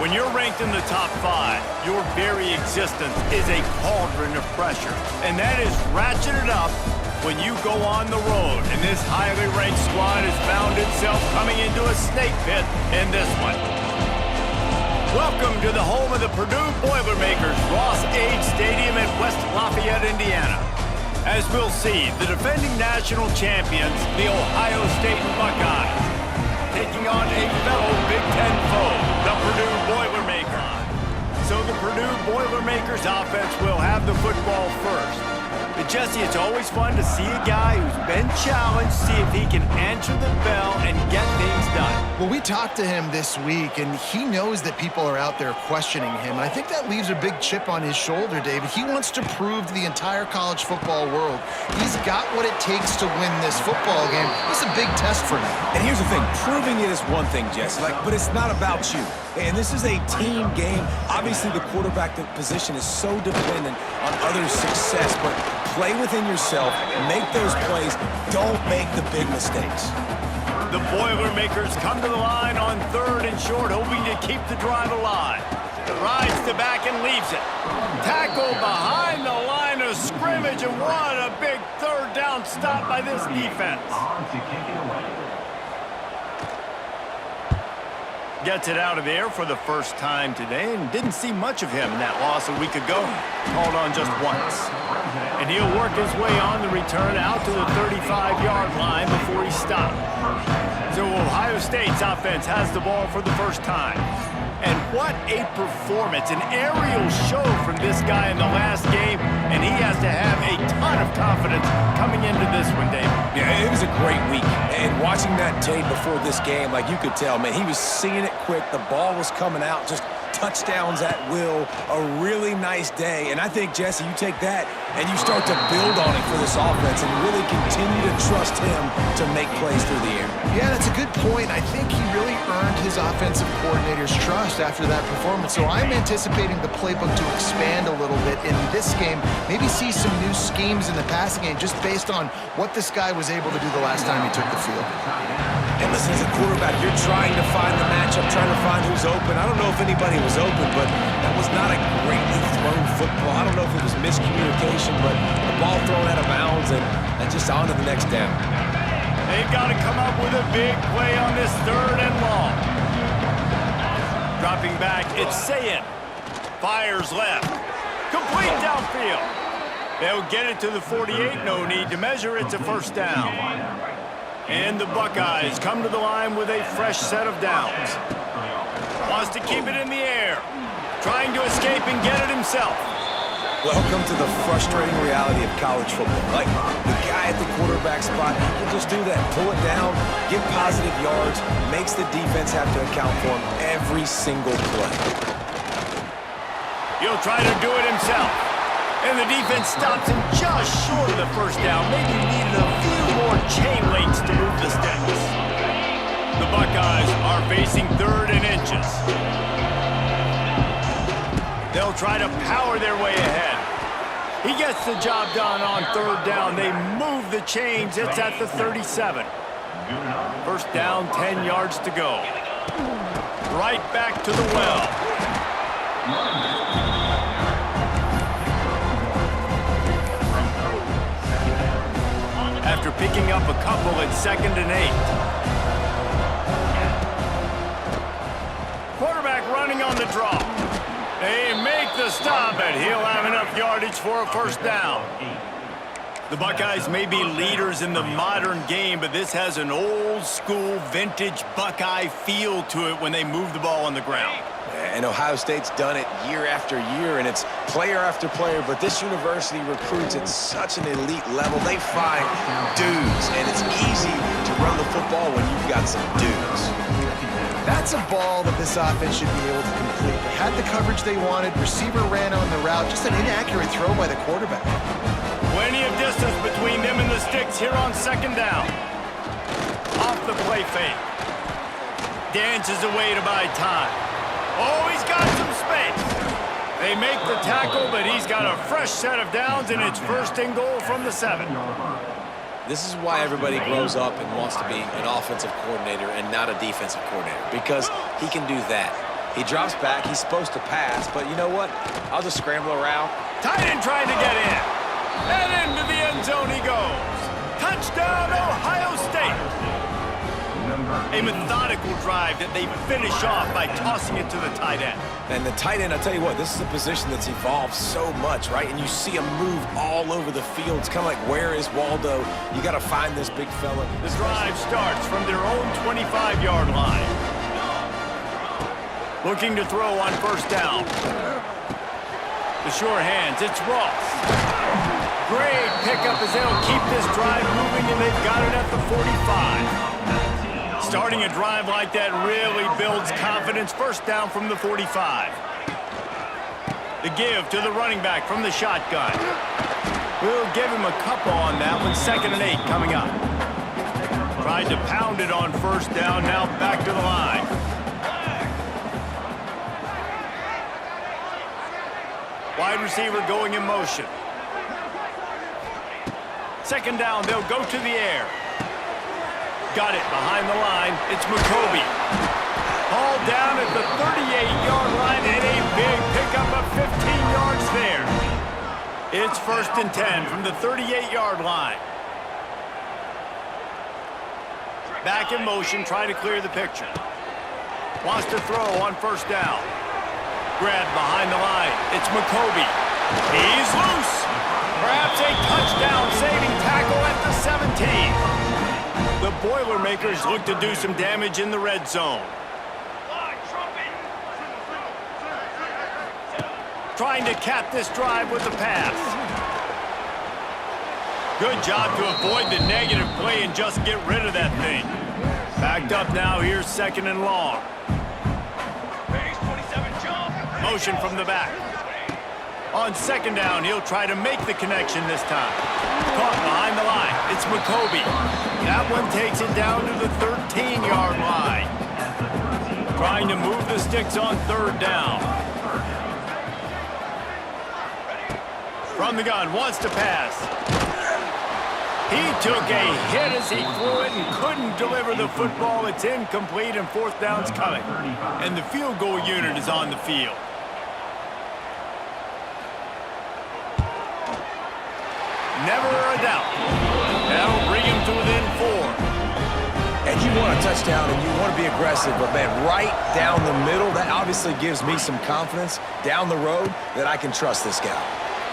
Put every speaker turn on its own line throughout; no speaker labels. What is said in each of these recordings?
When you're ranked in the top 5, your very existence is a cauldron of pressure. And that is ratcheted up when you go on the road. And this highly ranked squad has found itself coming into a snake pit in this one. Welcome to the home of the Purdue Boilermakers, Ross-Ade Stadium in West Lafayette, Indiana. As we'll see, the defending national champions, the Ohio State Buckeyes, taking on a fellow Big Ten foe, the Purdue Boilermakers. So the Purdue Boilermakers offense will have the football first. But Jesse, it's always fun to see a guy who's been challenged, see if he can answer the bell and get things done.
Well, we talked to him this week, and he knows that people are out there questioning him. And I think that leaves a big chip on his shoulder, David. He wants to prove to the entire college football world he's got what it takes to win this football game. This is a big test for him.
And here's the thing, proving it is one thing, Jesse, but it's not about you. And this is a team game. Obviously, the quarterback position is so dependent on others' success, but play within yourself, make those plays, don't make the big mistakes.
The Boilermakers come to the line on 3rd and short, hoping to keep the drive alive. Rides the back and leaves it. Tackle behind the line of scrimmage, and what a big 3rd down stop by this defense. Gets it out of the air for the first time today, and didn't see much of him in that loss a week ago. Called on just once. And he'll work his way on the return out to the 35-yard line before he stopped. So Ohio State's offense has the ball for the first time. And what a performance, an aerial show from this guy in the last game, and he has to have a ton of confidence coming into this one, David.
Yeah, it was a great week, and watching that tape before this game, you could tell, man, he was seeing it quick, the ball was coming out, just touchdowns at will, a really nice day. And I think, Jesse, you take that and you start to build on it for this offense and really continue to trust him to make plays through the air.
Yeah, that's a good point. I think he really earned his offensive coordinator's trust after that performance. So I'm anticipating the playbook to expand a little bit in this game, maybe see some new schemes in the passing game just based on what this guy was able to do the last time he took the field.
And listen, as a quarterback, you're trying to find the matchup, trying to find who's open. I don't know if anybody was open, but that was not a greatly thrown football. I don't know if it was miscommunication, but the ball thrown out of bounds and just on to the next down.
They've got to come up with a big play on this 3rd and long. Dropping back, it's Sayin. Fires left. Complete downfield. They'll get it to the 48. No need to measure. It's a first down. And the Buckeyes come to the line with a fresh set of downs. Wants to keep it in the air. Trying to escape and get it himself.
Welcome to the frustrating reality of college football. The guy at the quarterback spot, he can just do that. Pull it down, get positive yards, makes the defense have to account for him every single play.
He'll try to do it himself. And the defense stops him just short of the first down. Maybe he needed a few more chain links to move the sticks. The Buckeyes are facing 3rd and inches. They'll try to power their way ahead. He gets the job done on 3rd down. They move the chains. It's at the 37. First down, 10 yards to go. Right back to the well. After picking up a couple at 2nd and 8. Quarterback running on the draw. They make the stop, and he'll have enough yardage for a first down. The Buckeyes may be leaders in the modern game, but this has an old-school, vintage Buckeye feel to it when they move the ball on the ground.
And Ohio State's done it year after year, and it's player after player, but this university recruits at such an elite level. They find dudes, and it's easy to run the football when you've got some dudes.
That's a ball that this offense should be able to complete. They had the coverage they wanted. Receiver ran on the route. Just an inaccurate throw by the quarterback.
Plenty of distance between them and the sticks here on 2nd down. Off the play fake. Dances away to buy time. Oh, he's got some space. They make the tackle, but he's got a fresh set of downs, and it's 1st and goal from the 7.
This is why everybody grows up and wants to be an offensive coordinator and not a defensive coordinator, because he can do that. He drops back. He's supposed to pass, but you know what? I'll just scramble around.
Tight end trying to get in. And into the end zone he goes. Touchdown, Ohio State. A methodical drive that they finish off by tossing it to the tight end.
And the tight end, I'll tell you what, this is a position that's evolved so much, right? And you see him move all over the field. It's kind of like, where is Waldo? You got to find this big fella.
The drive starts from their own 25-yard line. Looking to throw on first down. The sure hands, it's Ross. Great pickup as they'll keep this drive moving, and they've got it at the 45. Starting a drive like that really builds confidence. First down from the 45. The give to the running back from the shotgun. We'll give him a couple on that one. 2nd and 8 coming up. Tried to pound it on first down. Now back to the line. Wide receiver going in motion. 2nd down, they'll go to the air. Got it behind the line. It's McCoby. Hauled down at the 38-yard line, and a big pickup of 15 yards there. It's 1st and 10 from the 38-yard line. Back in motion, trying to clear the picture. Wants to throw on first down. Grabbed behind the line. It's McCoby. He's loose. Perhaps a touchdown-saving tackle at the 17. The Boilermakers look to do some damage in the red zone. Trying to cap this drive with the pass. Good job to avoid the negative play and just get rid of that thing. Backed up now, here's 2nd and long. Motion from the back. On 2nd down, he'll try to make the connection this time. Caught behind the line. It's McCoby. That one takes it down to the 13-yard line. Trying to move the sticks on 3rd down. From the gun, wants to pass. He took a hit as he threw it and couldn't deliver the football. It's incomplete and 4th down's coming. And the field goal unit is on the field. Never a doubt. That'll bring him to within 4.
And you want a touchdown and you want to be aggressive, but man, right down the middle, that obviously gives me some confidence down the road that I can trust this guy.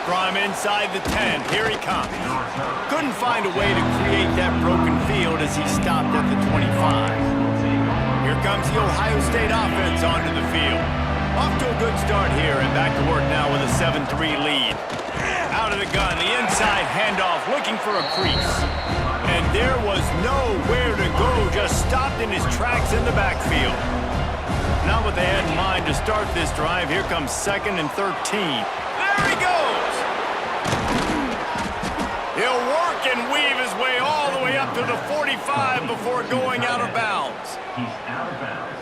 From inside the 10, here he comes. Couldn't find a way to create that broken field as he stopped at the 25. Here comes the Ohio State offense onto the field. Off to a good start here and back to work now with a 7-3 lead. Out of the gun, the inside handoff, looking for a crease. And there was nowhere to go, just stopped in his tracks in the backfield. Not what they had in mind to start this drive. Here comes 2nd and 13. There he goes! He'll work and weave his way all the way up to the 45 before going out of bounds.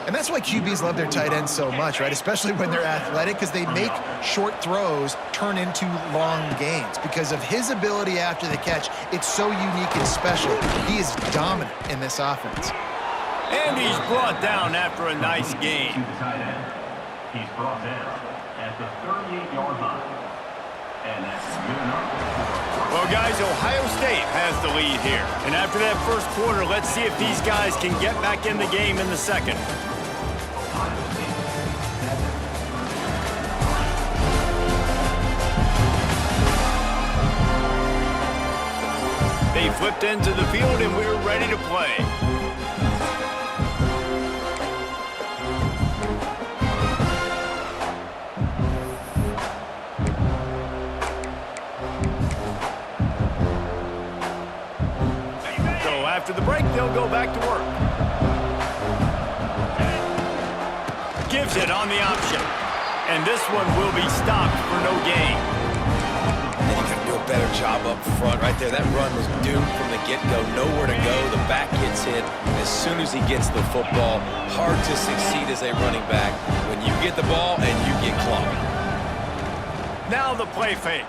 And that's why QBs love their tight ends so much, right? Especially when they're athletic, because they make short throws turn into long gains. Because of his ability after the catch, it's so unique and special. He is dominant in this offense.
And he's brought down after a nice gain.
He's brought down at the 38-yard line. And that's good enough.
Well, guys, Ohio State has the lead here. And after that first quarter, let's see if these guys can get back in the game in the second. They flipped into the field, and we're ready to play. After the break, they'll go back to work. Gives it on the option. And this one will be stopped for no gain.
And you got to do a better job up front right there. That run was doomed from the get-go. Nowhere to go. The back gets hit as soon as he gets the football. Hard to succeed as a running back when you get the ball and you get clogged.
Now the play fake.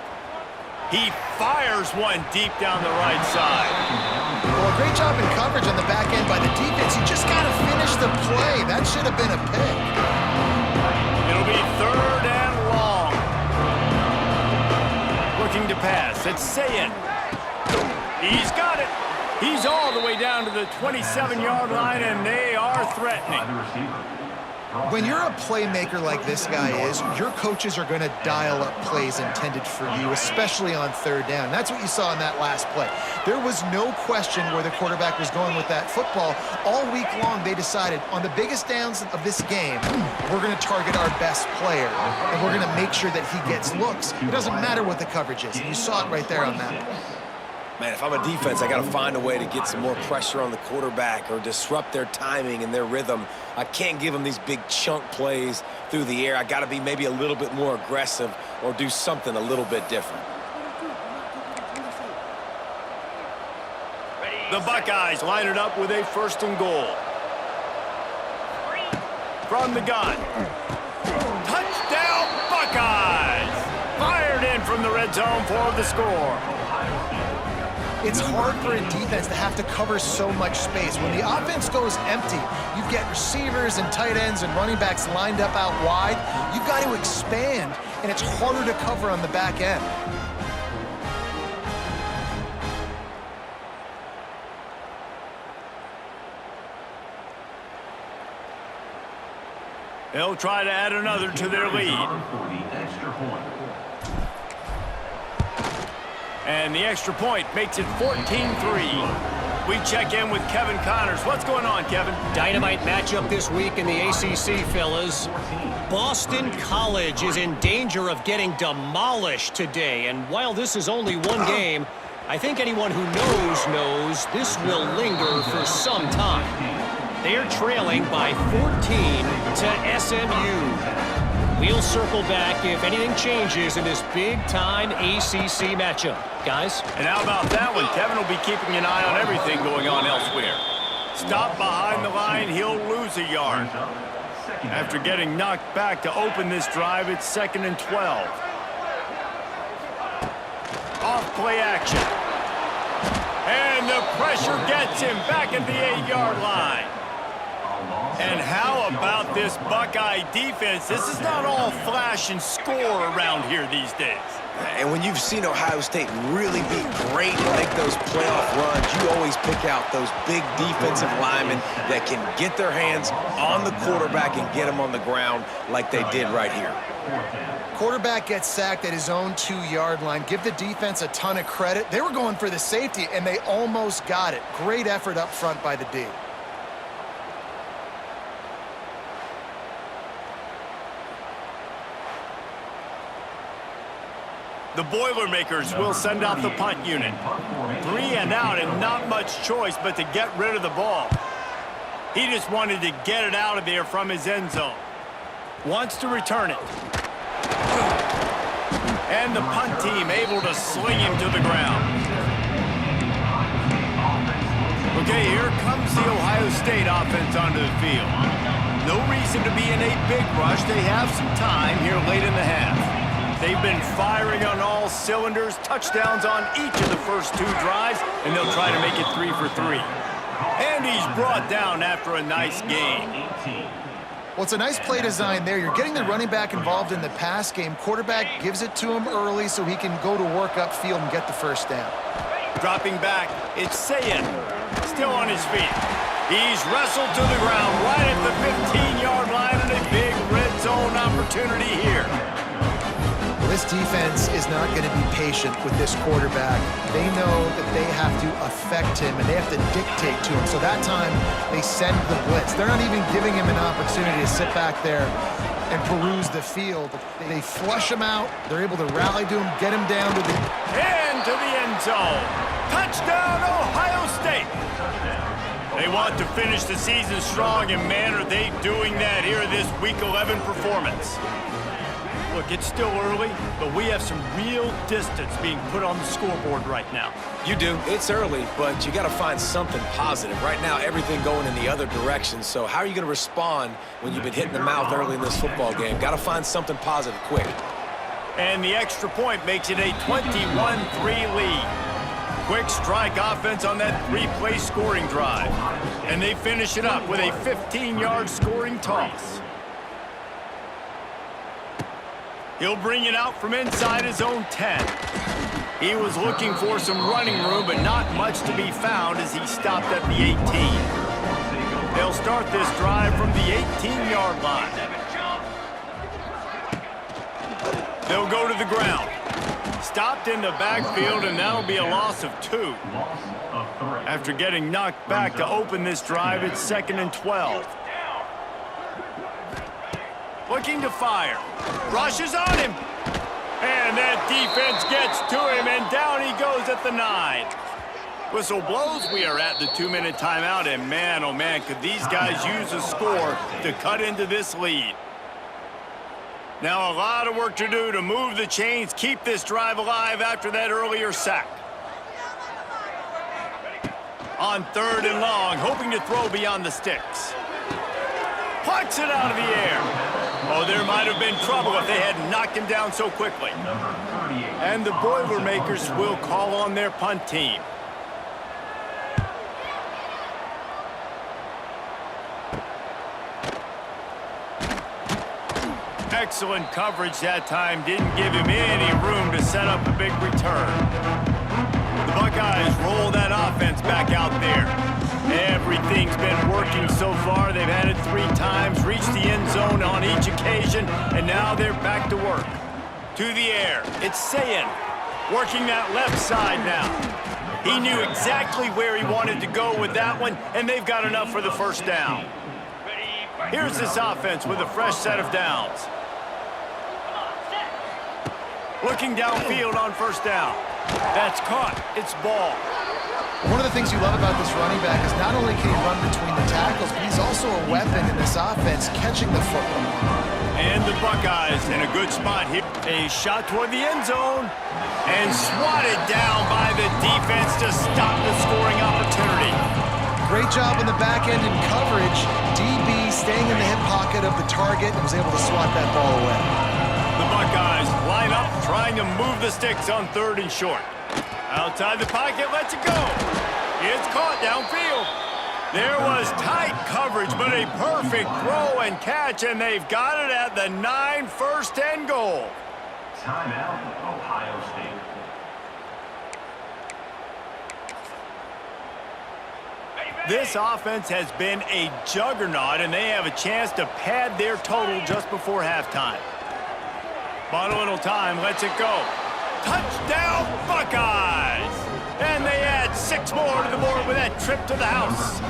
He fires one deep down the right side.
Well, great job in coverage on the back end by the defense. You just got to finish the play. That should have been a pick.
It'll be 3rd and long. Looking to pass. It's Sayin. He's got it. He's all the way down to the 27-yard line, and they are threatening.
When you're a playmaker like this guy is, your coaches are going to dial up plays intended for you, especially on 3rd down. That's what you saw in that last play. There was no question where the quarterback was going with that football. All week long, they decided on the biggest downs of this game, we're going to target our best player, and we're going to make sure that he gets looks. It doesn't matter what the coverage is. And you saw it right there on that play.
Man, if I'm a defense, I got to find a way to get some more pressure on the quarterback or disrupt their timing and their rhythm. I can't give them these big chunk plays through the air. I got to be maybe a little bit more aggressive or do something a little bit different.
The Buckeyes line it up with a 1st and goal. From the gun. Touchdown, Buckeyes! Fired in from the red zone for the score.
It's hard for a defense to have to cover so much space. When the offense goes empty, you get receivers and tight ends and running backs lined up out wide. You've got to expand, and it's harder to cover on the back end.
They'll try to add another to their lead. And the extra point makes it 14-3. We check in with Kevin Connors. What's going on, Kevin?
Dynamite matchup this week in the ACC, fellas. Boston College is in danger of getting demolished today. And while this is only one game, I think anyone who knows this will linger for some time. They're trailing by 14 to SMU. We'll circle back if anything changes in this big-time ACC matchup. Guys?
And how about that one? Kevin will be keeping an eye on everything going on elsewhere. Stop behind the line, he'll lose a yard. After getting knocked back to open this drive, it's 2nd and 12. Off play action. And the pressure gets him back at the 8-yard line. And how about this Buckeye defense? This is not all flash and score around here these days.
And when you've seen Ohio State really be great and make those playoff runs, you always pick out those big defensive linemen that can get their hands on the quarterback and get him on the ground like they did right here.
Quarterback gets sacked at his own 2-yard line. Give the defense a ton of credit. They were going for the safety, and they almost got it. Great effort up front by the D.
The Boilermakers will send out the punt unit. 3 and out and not much choice but to get rid of the ball. He just wanted to get it out of there from his end zone. Wants to return it. And the punt team able to sling him to the ground. Okay, here comes the Ohio State offense onto the field. No reason to be in a big rush. They have some time here late in the half. They've been firing on all cylinders, touchdowns on each of the first 2 drives, and they'll try to make it 3 for 3. And he's brought down after a nice gain.
Well, it's a nice play design there. You're getting the running back involved in the pass game. Quarterback gives it to him early so he can go to work upfield and get the 1st down.
Dropping back, it's Sayin. Still on his feet. He's wrestled to the ground right at the 15-yard line and a big red zone opportunity here.
This defense is not going to be patient with this quarterback. They know that they have to affect him, and they have to dictate to him. So that time, they send the blitz. They're not even giving him an opportunity to sit back there and peruse the field. They flush him out. They're able to rally to him, get him down to the...
And to the end zone. Touchdown, Ohio State. They want to finish the season strong, and man, are they doing that here in this Week 11 performance. Look, it's still early, but we have some real distance being put on the scoreboard right now.
You do. It's early, but you got to find something positive. Right now, everything going in the other direction. So how are you going to respond when you've been hit in the mouth early in this football game? Got to find something positive quick.
And the extra point makes it a 21-3 lead. Quick strike offense on that 3-play scoring drive. And they finish it up with a 15-yard scoring toss. He'll bring it out from inside his own 10. He was looking for some running room, but not much to be found as he stopped at the 18. They'll start this drive from the 18-yard line. They'll go to the ground. Stopped in the backfield, and that'll be a loss of 2. After getting knocked back to open this drive, it's 2nd and 12. Looking to fire. Rushes on him. And that defense gets to him, and down he goes at the 9. Whistle blows. We are at the 2-minute timeout, and man, oh man, could these guys use a score to cut into this lead. Now a lot of work to do to move the chains, keep this drive alive after that earlier sack. On 3rd and long, hoping to throw beyond the sticks. Plucks it out of the air. Oh, there might have been trouble if they had knocked him down so quickly. And the Boilermakers will call on their punt team. Excellent coverage that time. Didn't give him any room to set up a big return. The Buckeyes roll that offense back out there. Everything's been working so far. They've had it 3 times, reached the end zone on each occasion, and now they're back to work. To the air. It's Sayin working that left side now. He knew exactly where he wanted to go with that one, and they've got enough for the first down. Here's this offense with a fresh set of downs. Looking downfield on first down. That's caught. It's ball.
One of the things you love about this running back is not only can he run between the tackles, but he's also a weapon in this offense, catching the football.
And the Buckeyes in a good spot here. A shot toward the end zone. And swatted down by the defense to stop the scoring opportunity.
Great job on the back end in coverage. DB staying in the hip pocket of the target and was able to swat that ball away.
The Buckeyes line up, trying to move the sticks on 3rd and short. Outside the pocket, lets it go. It's caught downfield. There was tight coverage, but a perfect throw and catch, and they've got it at the 9, 1st and goal.
Timeout, Ohio State.
This offense has been a juggernaut, and they have a chance to pad their total just before halftime. But a little time, lets it go. Touchdown, Buckeyes! And they add 6 more to the board with that trip to the house.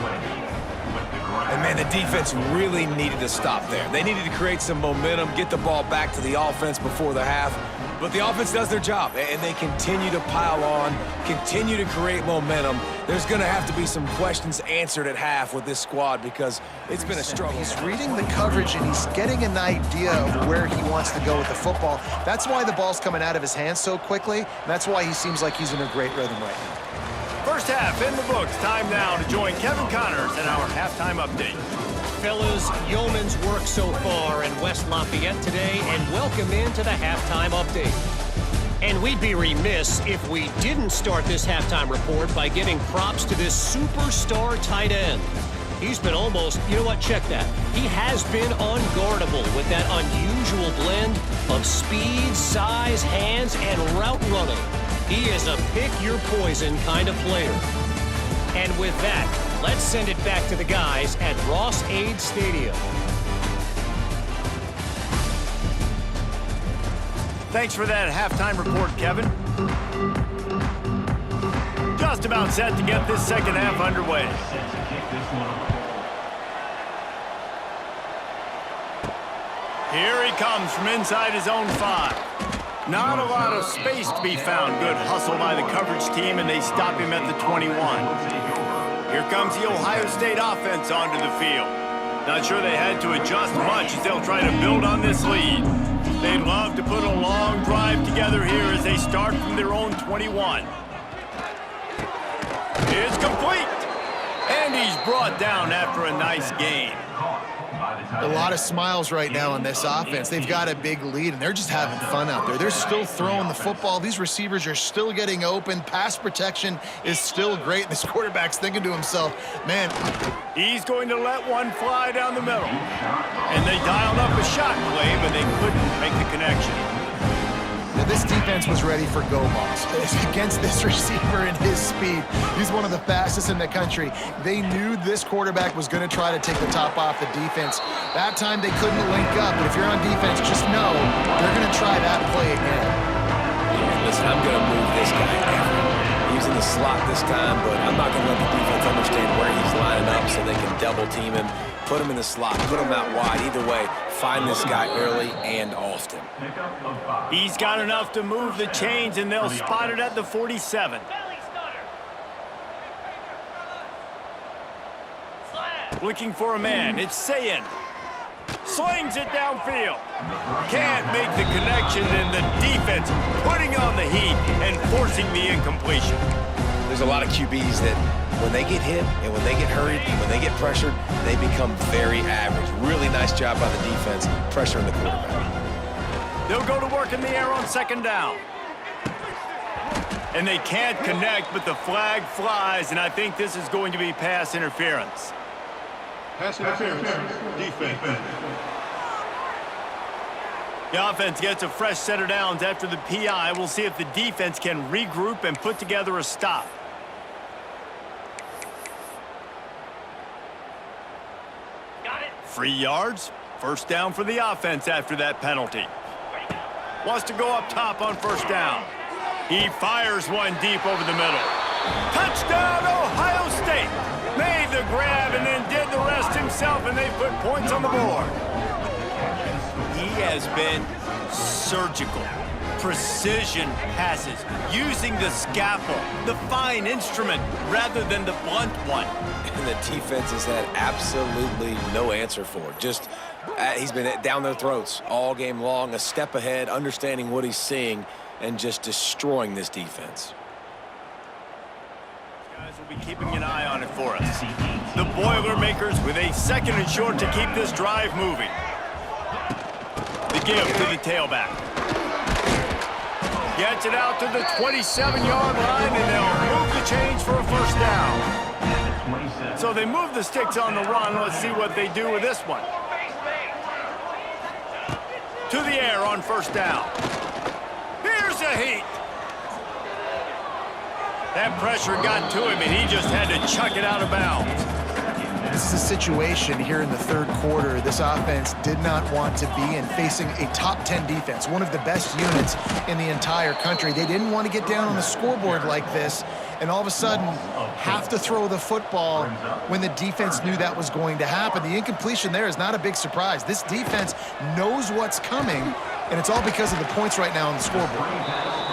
And, man, the defense really needed to stop there. They needed to create some momentum, get the ball back to the offense before the half. But the offense does their job, and they continue to pile on, continue to create momentum. There's going to have to be some questions answered at half with this squad because it's been a struggle.
He's reading the coverage, and he's getting an idea of where he wants to go with the football. That's why the ball's coming out of his hands so quickly, and that's why he seems like he's in a great rhythm right now.
First half in the books. Time now to join Kevin Connors in our halftime update.
Fellas, yeoman's work so far in West Lafayette today, and welcome into the halftime update. And we'd be remiss if we didn't start this halftime report by giving props to this superstar tight end. He's been almost, you know what, check that. He has been unguardable with that unusual blend of speed, size, hands, and route running. He is a pick-your-poison kind of player. And with that, let's send it back to the guys at Ross-Ade Stadium.
Thanks for that halftime report, Kevin. Just about set to get this second half underway. Here he comes from inside his own 5. Not a lot of space to be found. Good hustle by the coverage team, and they stop him at the 21. Here comes the Ohio State offense onto the field. Not sure they had to adjust much as they'll try to build on this lead. They'd love to put a long drive together here as they start from their own 21. It's complete. And he's brought down after a nice gain.
A lot of smiles right now on this offense. They've got a big lead, and they're just having fun out there. They're still throwing the football. These receivers are still getting open. Pass protection is still great. This quarterback's thinking to himself, man.
He's going to let one fly down the middle. And they dialed up a shot play, but they couldn't make the connection.
this defense was ready for go balls. Against this receiver and his speed, he's one of the fastest in the country. They knew this quarterback was going to try to take the top off the defense. That time they couldn't link up, but if you're on defense, just know they're going to try that play again.
Yeah, listen, I'm going to move this guy. He's in the slot this time, but I'm not going to let the defense understand where he's lining up so they can double team him, put him in the slot, put him out wide. Either way, find this guy early and often.
He's got enough to move the chains, and they'll spot it at the 47. Looking for a man. It's Sayin. Slings it downfield. Can't make the connection, and the defense putting on the heat and forcing the incompletion.
There's a lot of QBs that when they get hit and when they get hurried and when they get pressured, they become very average. Really nice job by the defense pressuring the quarterback.
They'll go to work in the air on second down. And they can't connect, but the flag flies, and I think this is going to be pass interference.
Pass interference, defense.
The offense gets a fresh set of downs after the PI. We'll see if the defense can regroup and put together a stop. Got it. 3 yards. First down for the offense after that penalty. Wants to go up top on first down. He fires one deep over the middle. Touchdown, Ohio State. Made the grab and then did the rest himself, and they put points on the board. He has been surgical. Precision passes, using the scalpel, the fine instrument, rather than the blunt one.
And the defense has had absolutely no answer for it. Just, he's been down their throats all game long, a step ahead, understanding what he's seeing, and just destroying this defense.
Guys will be keeping an eye on it for us. The Boilermakers with a second and short to keep this drive moving. The give to the tailback. Gets it out to the 27-yard line, and they'll move the chains for a first down. So they move the sticks on the run. Let's see what they do with this one. To the air on first down. Here's a heat. That pressure got to him, and he just had to chuck it out of bounds.
This is a situation here in the third quarter this offense did not want to be in, facing a top 10 defense, one of the best units in the entire country. They didn't want to get down on the scoreboard like this and all of a sudden have to throw the football when the defense knew that was going to happen. The incompletion there is not a big surprise. This defense knows what's coming, and it's all because of the points right now on the scoreboard.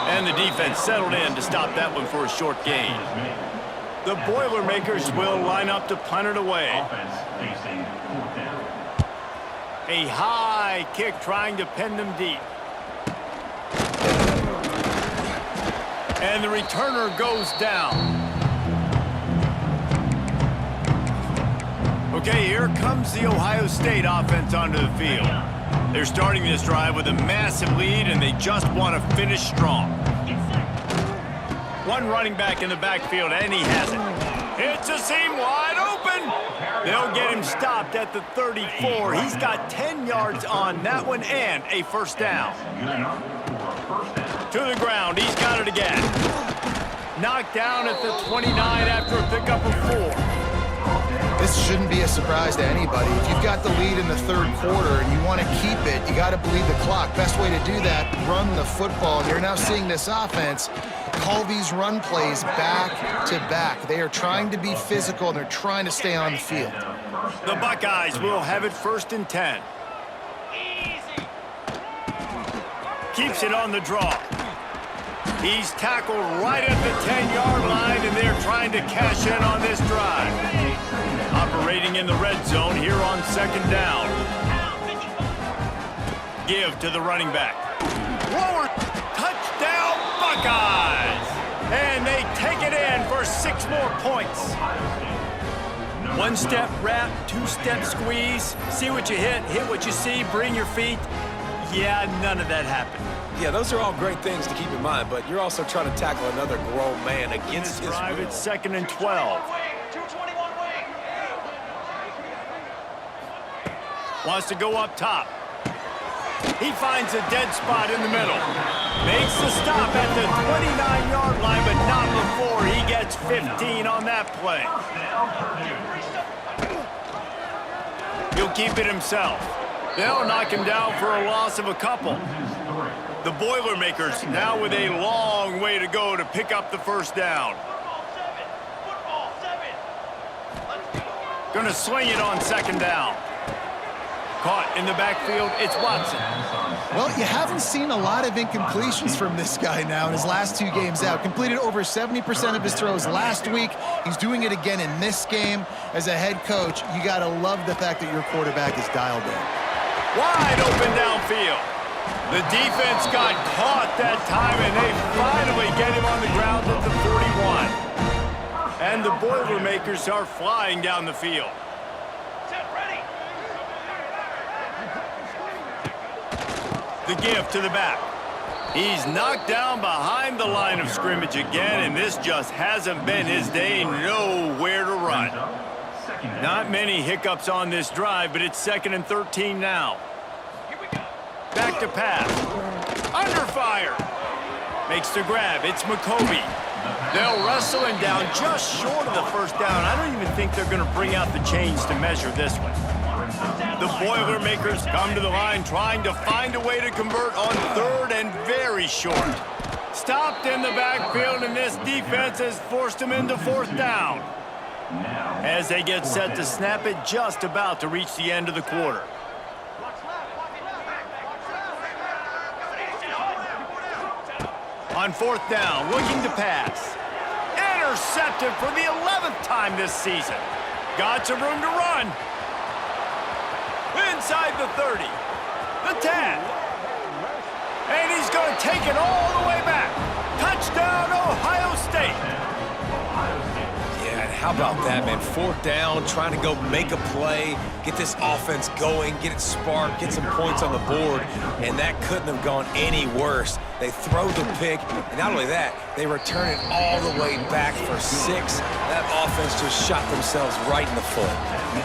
And the defense settled in to stop that one for a short gain. The Boilermakers will line up to punt it away. A high kick trying to pin them deep. And the returner goes down. Okay, here comes the Ohio State offense onto the field. They're starting this drive with a massive lead, and they just want to finish strong. One running back in the backfield, and he has it. It's a seam wide open. They'll get him stopped at the 34. He's got 10 yards on that one and a first down. To the ground. He's got it again. Knocked down at the 29 after a pickup of 4.
This shouldn't be a surprise to anybody. If you've got the lead in the third quarter and you want to keep it, you got to bleed the clock. Best way to do that, run the football. And you're now seeing this offense call these run plays back to back. They are trying to be physical, and they're trying to stay on the field.
The Buckeyes will have it first and 10. Keeps it on the draw. He's tackled right at the 10-yard line, and they're trying to cash in on this drive. Operating in the red zone here on second down. Give to the running back. Lower, touchdown Buckeyes! And they take it in for 6 more points. 1-step wrap, 2-step squeeze. See what you hit what you see, bring your feet. Yeah, none of that happened.
Yeah, those are all great things to keep in mind, but you're also trying to tackle another grown man against his
drive.
will.
It's second and 12. Wants to go up top. He finds a dead spot in the middle. Makes the stop at the 29-yard line, but not before he gets 15 on that play. He'll keep it himself. They'll knock him down for a loss of a couple. The Boilermakers now with a long way to go to pick up the first down. Gonna swing it on second down. Caught in the backfield, it's Watson.
Well, you haven't seen a lot of incompletions from this guy now in his last 2 games out. Completed over 70% of his throws last week. He's doing it again in this game. As a head coach, you got to love the fact that your quarterback is dialed in.
Wide open downfield. The defense got caught that time, and they finally get him on the ground at the 41. And the Boilermakers are flying down the field. The give to the back. He's knocked down behind the line of scrimmage again, and this just hasn't been his day. Nowhere to run. Not many hiccups on this drive, but it's 2nd and 13 now. Back to pass. Under fire. Makes the grab. It's McCoby. They'll wrestle him down just short of the first down. I don't even think they're going to bring out the chains to measure this one. The Boilermakers come to the line trying to find a way to convert on 3rd and very short. Stopped in the backfield, and this defense has forced him into 4th down. As they get set to snap it, just about to reach the end of the quarter. On 4th down, looking to pass. Intercepted for the 11th time this season. Got some room to run. Inside the 30, the 10, and he's going to take it all the way back. Touchdown, Ohio State.
Yeah, and how about that, man? 4th down, trying to go make a play, get this offense going, get it sparked, get some points on the board, and that couldn't have gone any worse. They throw the pick, and not only that, they return it all the way back for 6. That offense just shot themselves right in the foot.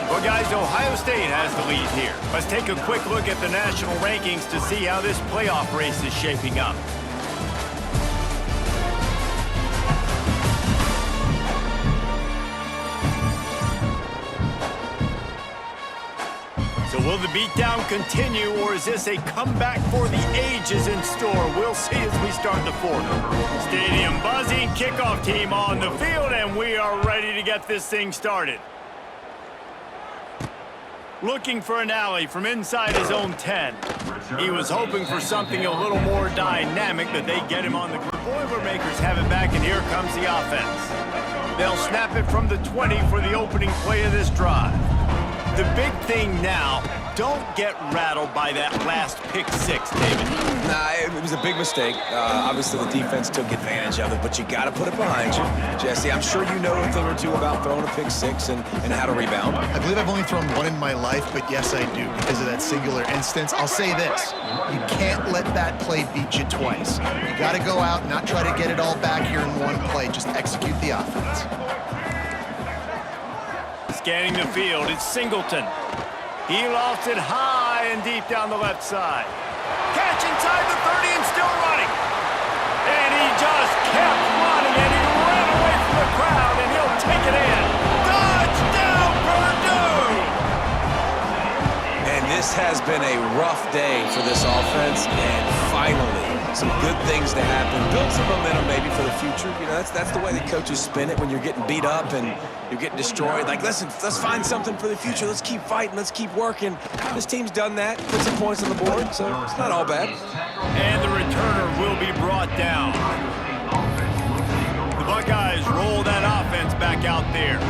Well, guys, Ohio State has the lead here. Let's take a quick look at the national rankings to see how this playoff race is shaping up. So will the beatdown continue, or is this a comeback for the ages in store? We'll see as we start the 4th. Stadium buzzing, kickoff team on the field, and we are ready to get this thing started. Looking for an alley from inside his own 10. He was hoping for something a little more dynamic, but they get him on the ground. The Boilermakers have it back, and here comes the offense. They'll snap it from the 20 for the opening play of this drive. The big thing now, don't get rattled by that last pick 6, David.
Nah, it was a big mistake. Obviously, the defense took advantage of it, but you got to put it behind you. Jesse, I'm sure you know a thing or two about throwing a pick 6 and how to rebound.
I believe I've only thrown 1 in my life, but yes, I do, because of that singular instance. I'll say this. You can't let that play beat you twice. You got to go out and not try to get it all back here in one play. Just execute the offense.
Scanning the field, it's Singleton. He lofts it high and deep down the left side. Catch inside the 30 and still running. And he just kept running, and he ran away from the crowd, and he'll take it in. Touchdown, Purdue!
And this has been a rough day for this offense, and finally, some good things to happen. Build some momentum maybe for the future. You know, that's the way the coaches spin it when you're getting beat up and you're getting destroyed. Like, listen, let's find something for the future. Let's keep fighting. Let's keep working. This team's done that. Put some points on the board, so it's not all bad.
And the returner will be brought down. The Buckeyes roll that offense back out there.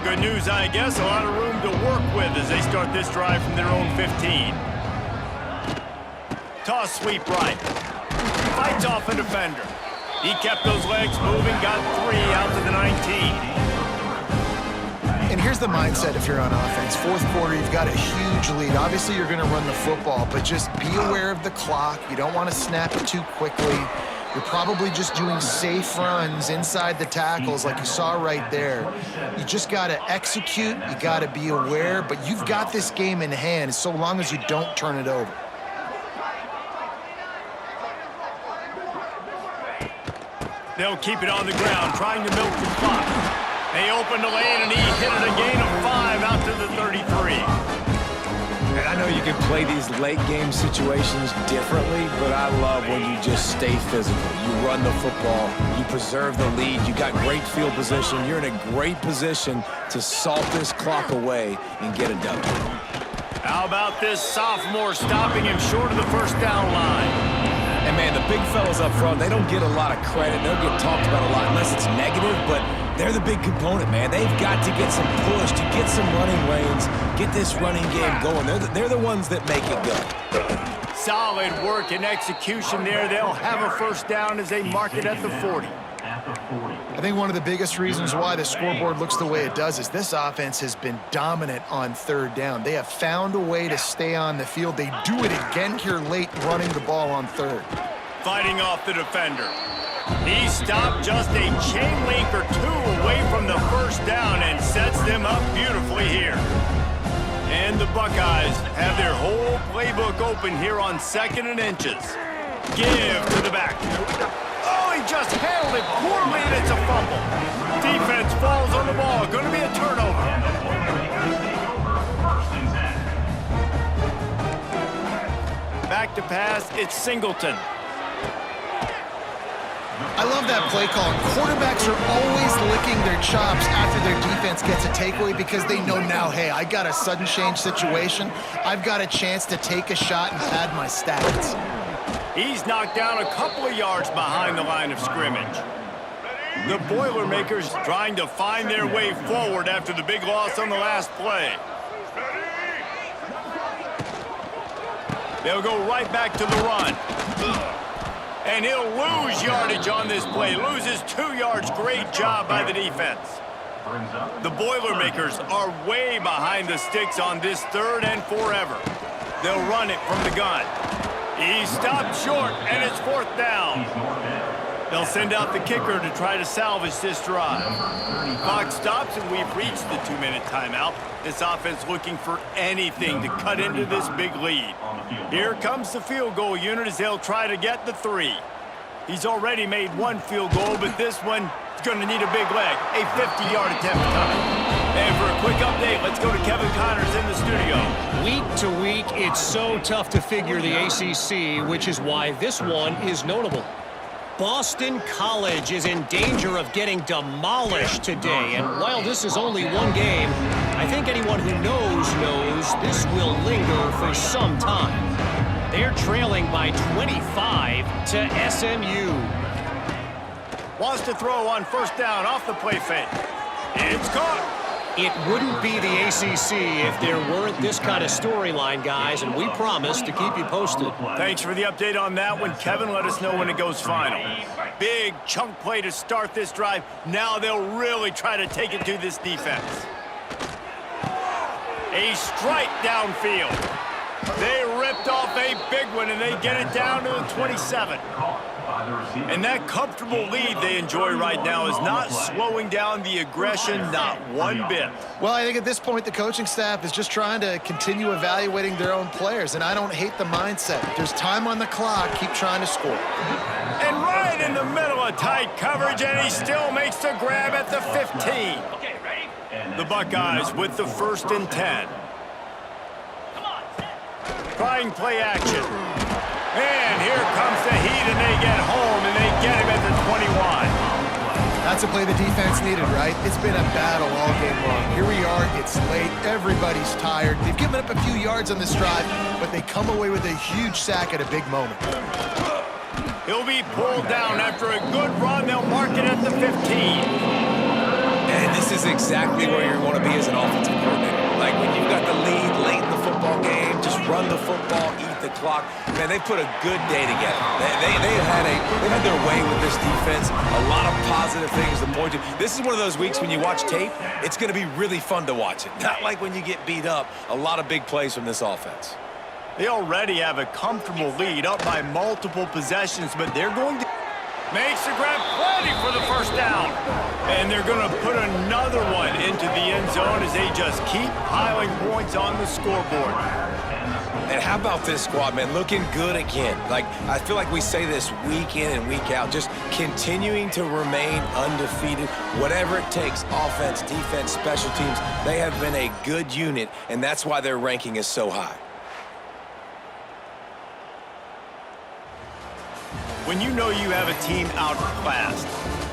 Good news, I guess, a lot of room to work with as they start this drive from their own 15. Toss sweep right. Fights off a defender. He kept those legs moving, got 3 out to the 19.
And here's the mindset if you're on offense. 4th quarter, you've got a huge lead. Obviously, you're going to run the football, but just be aware of the clock. You don't want to snap it too quickly. You're probably just doing safe runs inside the tackles like you saw right there. You just got to execute. You got to be aware, but you've got this game in hand so long as you don't turn it over.
They'll keep it on the ground, trying to milk the clock. They open the lane, and he hit it a gain of 5 out to the 33.
And I know you can play these late game situations differently, but I love when you just stay physical. You run the football, you preserve the lead, you got great field position. You're in a great position to salt this clock away and get a W.
How about this sophomore stopping him short of the first down line?
And, man, the big fellas up front, they don't get a lot of credit. They'll get talked about a lot unless it's negative, but they're the big component, man. They've got to get some push, to get some running lanes, get this running game going. They're the ones that make it go.
Solid work and execution there. They'll have a first down as they mark it at the 40.
I think one of the biggest reasons why the scoreboard looks the way it does is this offense has been dominant on third down. They have found a way to stay on the field. They do it again here late, running the ball on third.
Fighting off the defender. He stopped just a chain link or two away from the first down and sets them up beautifully here. And the Buckeyes have their whole playbook open here on 2nd and inches. Give to the back. Oh, he just handled it poorly, and it's a fumble. Defense falls on the ball. Going to be a turnover. Back to pass. It's Singleton.
I love that play call. Quarterbacks are always licking their chops after their defense gets a takeaway because they know now, hey, I got a sudden change situation. I've got a chance to take a shot and pad my stats.
He's knocked down a couple of yards behind the line of scrimmage. The Boilermakers trying to find their way forward after the big loss on the last play. They'll go right back to the run. And he'll lose yardage on this play. Loses 2 yards. Great job by the defense. The Boilermakers are way behind the sticks on this 3rd and forever. They'll run it from the gun. He stopped short, and it's 4th down. They'll send out the kicker to try to salvage this drive. Clock stops, and we've reached the 2-minute timeout. This offense looking for anything to cut into this big lead. Here comes the field goal unit as they'll try to get the 3. He's already made 1 field goal, but this one is going to need a big leg. A 50-yard attempt coming. And for a quick update, let's go to Kevin Connors in the studio.
Week to week, it's so tough to figure the ACC, which is why this one is notable. Boston College is in danger of getting demolished today, and while this is only 1 game, I think anyone who knows this will linger for some time. They're trailing by 25 to SMU.
Wants to throw on first down off the play fake. It's caught.
It wouldn't be the ACC if there weren't this kind of storyline, guys, and we promise to keep you posted.
Thanks for the update on that one, Kevin. Let us know when it goes final. Big chunk play to start this drive. Now they'll really try to take it to this defense. A strike downfield. They ripped off a big one, and they get it down to the 27. And that comfortable lead they enjoy right now is not slowing down the aggression, not one bit.
Well, I think at this point the coaching staff is just trying to continue evaluating their own players, and I don't hate the mindset. There's time on the clock. Keep trying to score.
And right in the middle of tight coverage, and he still makes the grab at the 15. The Buckeyes with the 1st and 10. Trying play action. And here comes the heat, and they get home, and they get him at the 21.
That's a play the defense needed, right? It's been a battle all game long. Here we are. It's late. Everybody's tired. They've given up a few yards on this drive, but they come away with a huge sack at a big moment.
He'll be pulled down after a good run. They'll mark it at the 15.
And this is exactly where you want to be as an offensive coordinator. Like when you've got the lead late in the football game, just run the football, eat the clock. Man, they put a good day together. They had their way with this defense. A lot of positive things to point to. This is one of those weeks when you watch tape, it's going to be really fun to watch it. Not like when you get beat up. A lot of big plays from this offense.
They already have a comfortable lead, up by multiple possessions, but they're going to makes the grab plenty for the first down. And they're going to put another one into the end zone as they just keep piling points on the scoreboard.
And how about this squad, man? Looking good again. Like, I feel like we say this week in and week out, just continuing to remain undefeated. Whatever it takes, offense, defense, special teams, they have been a good unit, and that's why their ranking is so high.
When you know you have a team outclassed,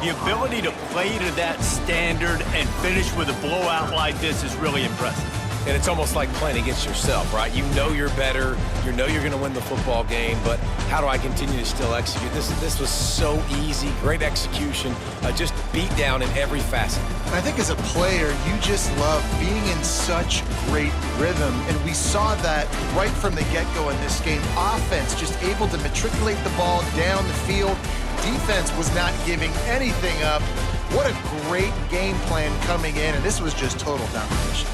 the ability to play to that standard and finish with a blowout like this is really impressive.
And it's almost like playing against yourself, right? You know you're better. You know you're going to win the football game, but how do I continue to still execute? This was so easy, great execution, just beat down in every facet.
And I think as a player, you just love being in such great rhythm, and we saw that right from the get-go in this game. Offense just able to matriculate the ball down the field. Defense was not giving anything up. What a great game plan coming in, and this was just total domination.